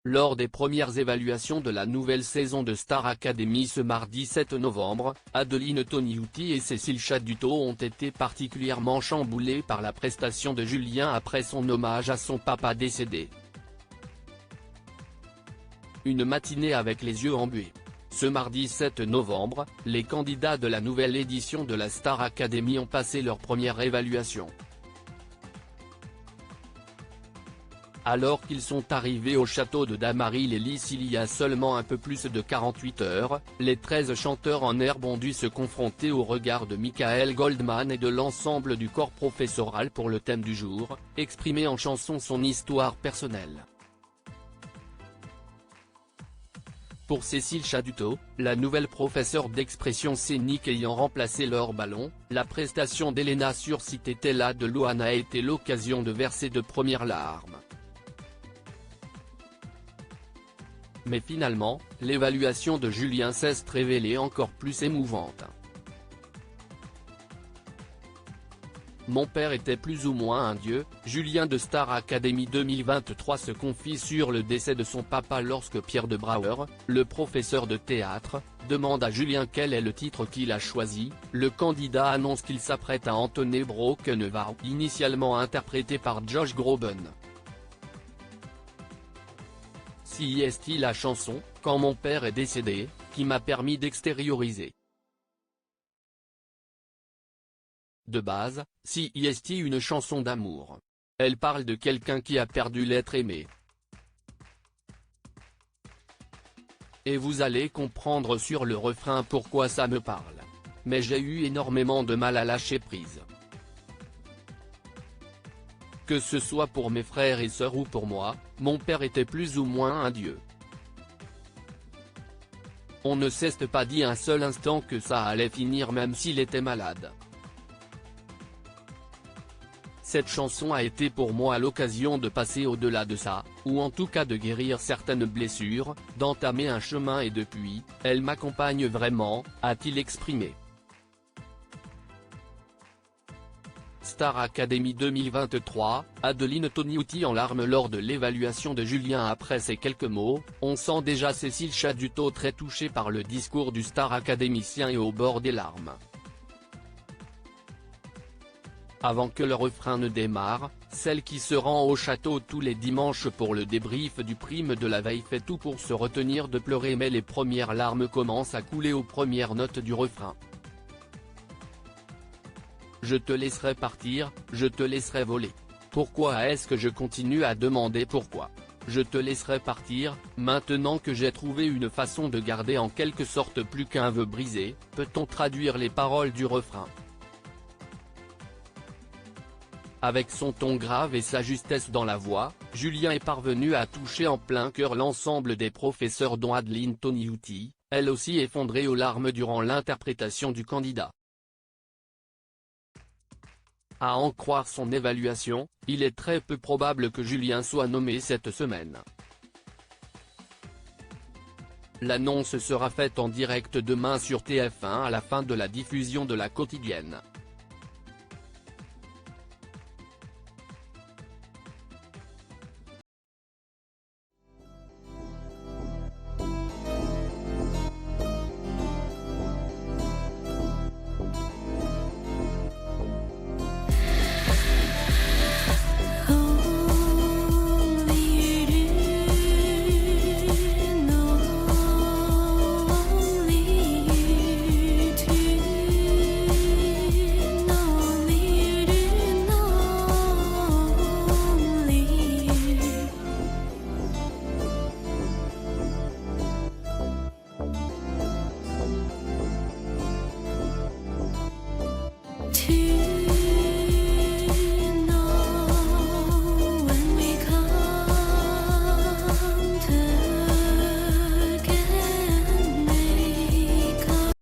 Lors des premières évaluations de la nouvelle saison de Star Academy ce mardi 7 novembre, Adeline Toniutti et Cécile Chaduto ont été particulièrement chamboulées par la prestation de Julien après son hommage à son papa décédé. Une matinée avec les yeux embués. Ce mardi 7 novembre, les candidats de la nouvelle édition de la Star Academy ont passé leur première évaluation. Alors qu'ils sont arrivés au château de Damary-les-Lys il y a seulement un peu plus de 48 heures, les 13 chanteurs en herbe ont dû se confronter au regard de Michael Goldman et de l'ensemble du corps professoral pour le thème du jour, exprimer en chanson son histoire personnelle. Pour Cécile Chaduto, la nouvelle professeure d'expression scénique ayant remplacé Laure Ballon, la prestation d'Elena sur Citetella de Loane a été l'occasion de verser de premières larmes. Mais finalement, l'évaluation de Julien s'est révélée encore plus émouvante. Mon père était plus ou moins un dieu, Julien de Star Academy 2023 se confie sur le décès de son papa lorsque Pierre de Brouwer, le professeur de théâtre, demande à Julien quel est le titre qu'il a choisi. Le candidat annonce qu'il s'apprête à entonner Broken Vow, initialement interprété par Josh Groban. Si est la chanson, quand mon père est décédé, qui m'a permis d'extérioriser. De base, si est une chanson d'amour. Elle parle de quelqu'un qui a perdu l'être aimé. Et vous allez comprendre sur le refrain pourquoi ça me parle. Mais j'ai eu énormément de mal à lâcher prise. Que ce soit pour mes frères et sœurs ou pour moi, mon père était plus ou moins un dieu. On ne s'est pas dit un seul instant que ça allait finir même s'il était malade. Cette chanson a été pour moi l'occasion de passer au-delà de ça, ou en tout cas de guérir certaines blessures, d'entamer un chemin et depuis, elle m'accompagne vraiment, a-t-il exprimé. Star Academy 2023, Adeline Toniutti en larmes lors de l'évaluation de Julien. Après ces quelques mots, on sent déjà Cécile Chaduto très touchée par le discours du star académicien et au bord des larmes. Avant que le refrain ne démarre, celle qui se rend au château tous les dimanches pour le débrief du prime de la veille fait tout pour se retenir de pleurer, mais les premières larmes commencent à couler aux premières notes du refrain. Je te laisserai partir, je te laisserai voler. Pourquoi est-ce que je continue à demander pourquoi? Je te laisserai partir, maintenant que j'ai trouvé une façon de garder en quelque sorte plus qu'un vœu brisé, peut-on traduire les paroles du refrain? Avec son ton grave et sa justesse dans la voix, Julien est parvenu à toucher en plein cœur l'ensemble des professeurs dont Adeline Toniutti, elle aussi effondrée aux larmes durant l'interprétation du candidat. À en croire son évaluation, il est très peu probable que Julien soit nommé cette semaine. L'annonce sera faite en direct demain sur TF1 à la fin de la diffusion de la quotidienne.